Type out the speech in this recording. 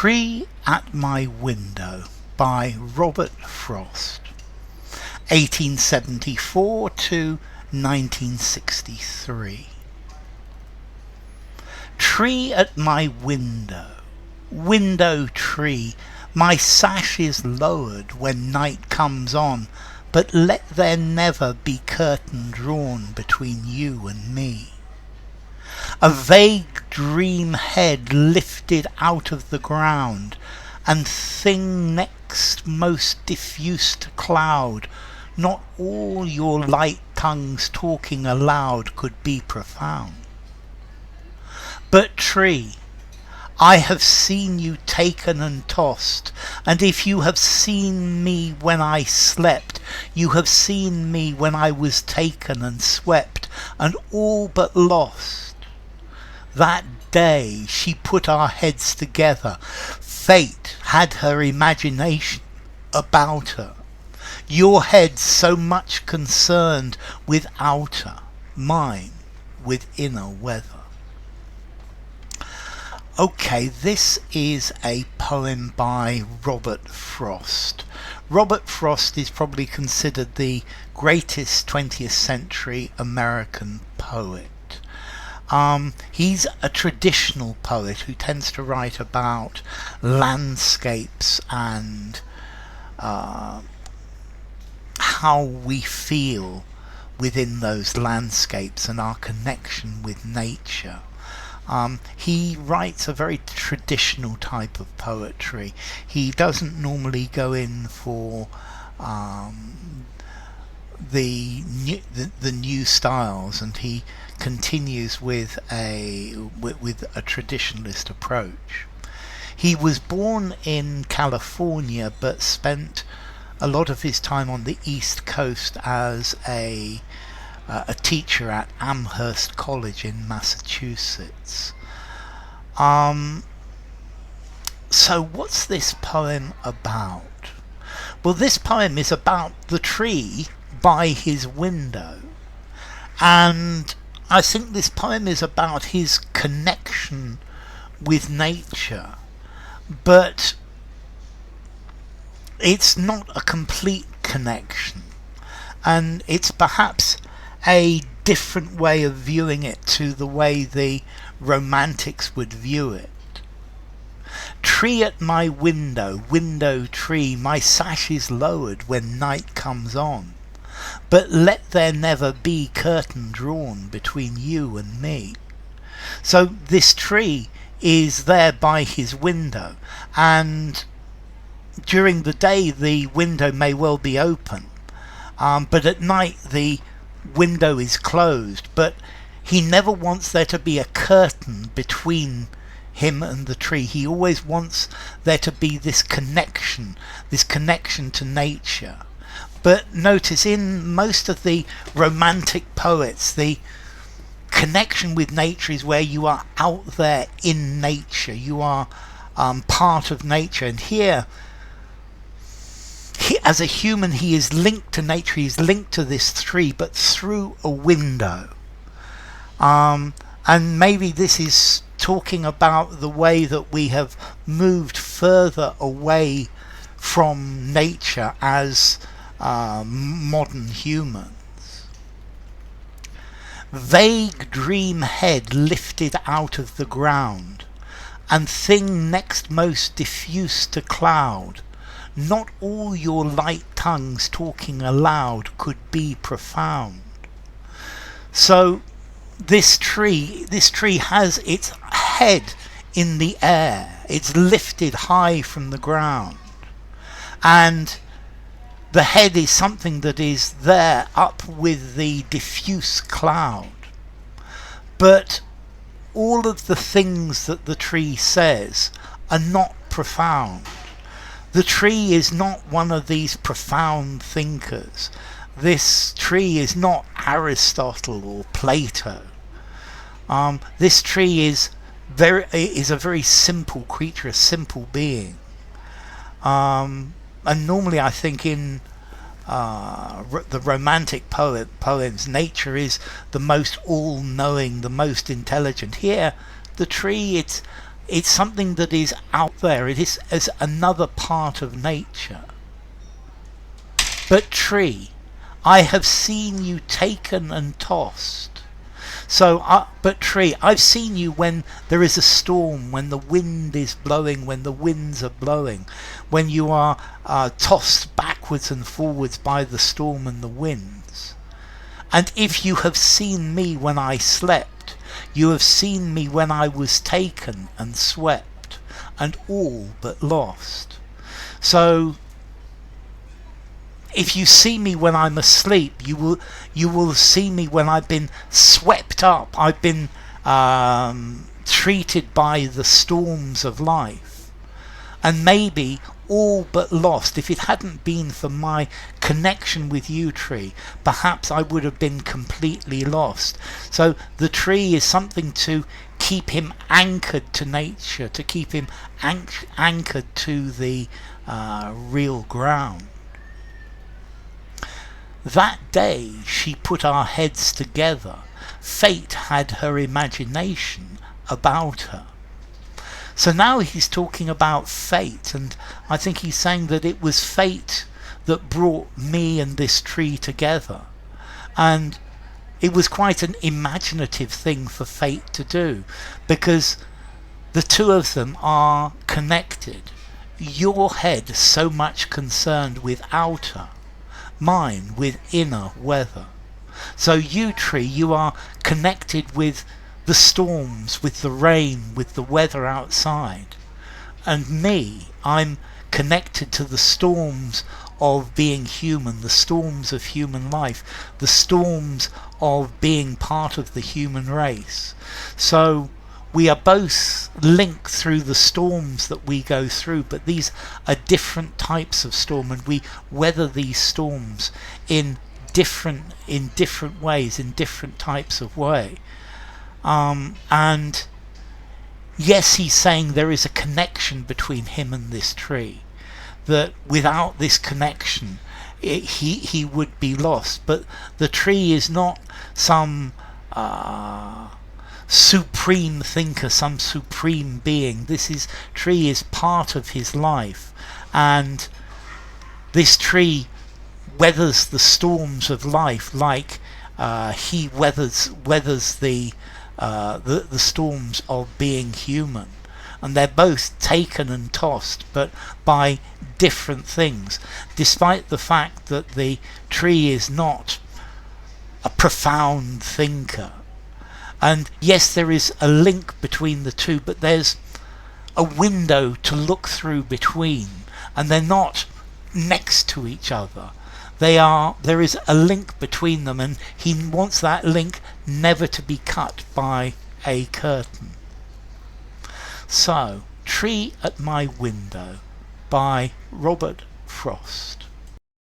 Tree at My Window by Robert Frost, 1874 to 1963. Tree at my window, window tree, my sash is lowered when night comes on, but let there never be curtain drawn between you and me. A vague dream head lifted out of the ground, and thing next most diffuse to cloud, not all your light tongues talking aloud could be profound. But tree, I have seen you taken and tossed, and if you have seen me when I slept, you have seen me when I was taken and swept, and all but lost. That day she put our heads together, fate had her imagination about her, your head so much concerned with outer, mine with inner weather. Okay, this is a poem by Robert Frost. Robert Frost is probably considered the greatest 20th century American poet. He's a traditional poet who tends to write about landscapes and how we feel within those landscapes and our connection with nature. He writes a very traditional type of poetry. He doesn't normally go in for the new styles, and he continues with a traditionalist approach. He was born in California, but spent a lot of his time on the East Coast as a teacher at Amherst College in Massachusetts. So what's this poem about? Well, this poem is about the tree by his window, and I think this poem is about his connection with nature, but it's not a complete connection, and it's perhaps a different way of viewing it to the way the Romantics would view it. Tree at my window, window tree, my sash is lowered when night comes on, but let there never be curtain drawn between you and me. So this tree is there by his window, and during the day the window may well be open, but at night the window is closed. But he never wants there to be a curtain between him and the tree. He always wants there to be this connection to nature. But notice, in most of the Romantic poets, the connection with nature is where you are out there in nature, you are part of nature. And here, as a human, he is linked to nature, he is linked to this tree, but through a window. And maybe this is talking about the way that we have moved further away from nature as modern humans. Vague dream head lifted out of the ground, and thing next most diffuse to cloud, not all your light tongues talking aloud could be profound. So this tree has its head in the air, it's lifted high from the ground, and the head is something that is there up with the diffuse cloud. But all of the things that the tree says are not profound. The tree is not one of these profound thinkers. This tree is not Aristotle or Plato. This tree is a very simple creature, a simple being. And normally I think in the Romantic poems, nature is the most all-knowing, the most intelligent. Here, the tree, It's something that is out there. It is as another part of nature. But tree, I have seen you taken and tossed. So, but tree, I've seen you when there is a storm, when the wind is blowing, when the winds are blowing, when you are tossed backwards and forwards by the storm and the winds. And if you have seen me when I slept, you have seen me when I was taken and swept, and all but lost. So, if you see me when I'm asleep, you will see me when I've been swept up. I've been treated by the storms of life, and maybe all but lost. If it hadn't been for my connection with you, tree, perhaps I would have been completely lost. So the tree is something to keep him anchored to nature, to keep him anchored to the real ground. That day she put our heads together. Fate had her imagination about her. So now he's talking about fate, and I think he's saying that it was fate that brought me and this tree together. And it was quite an imaginative thing for fate to do, because the two of them are connected. Your head so much concerned with outer, mine with inner weather. So you, tree, you are connected with the storms, with the rain, with the weather outside. And me, I'm connected to the storms of being human, the storms of human life, the storms of being part of the human race. So we are both linked through the storms that we go through, but these are different types of storm, and we weather these storms in different ways, in different types of way. And yes, he's saying there is a connection between him and this tree, that without this connection he would be lost. But the tree is not some supreme thinker, some supreme being. Tree is part of his life, and this tree weathers the storms of life like he weathers the storms of being human. And they're both taken and tossed, but by different things, despite the fact that the tree is not a profound thinker. And yes, there is a link between the two, but there's a window to look through between, and they're not next to each other. There is a link between them, and he wants that link never to be cut by a curtain. So, Tree at My Window by Robert Frost.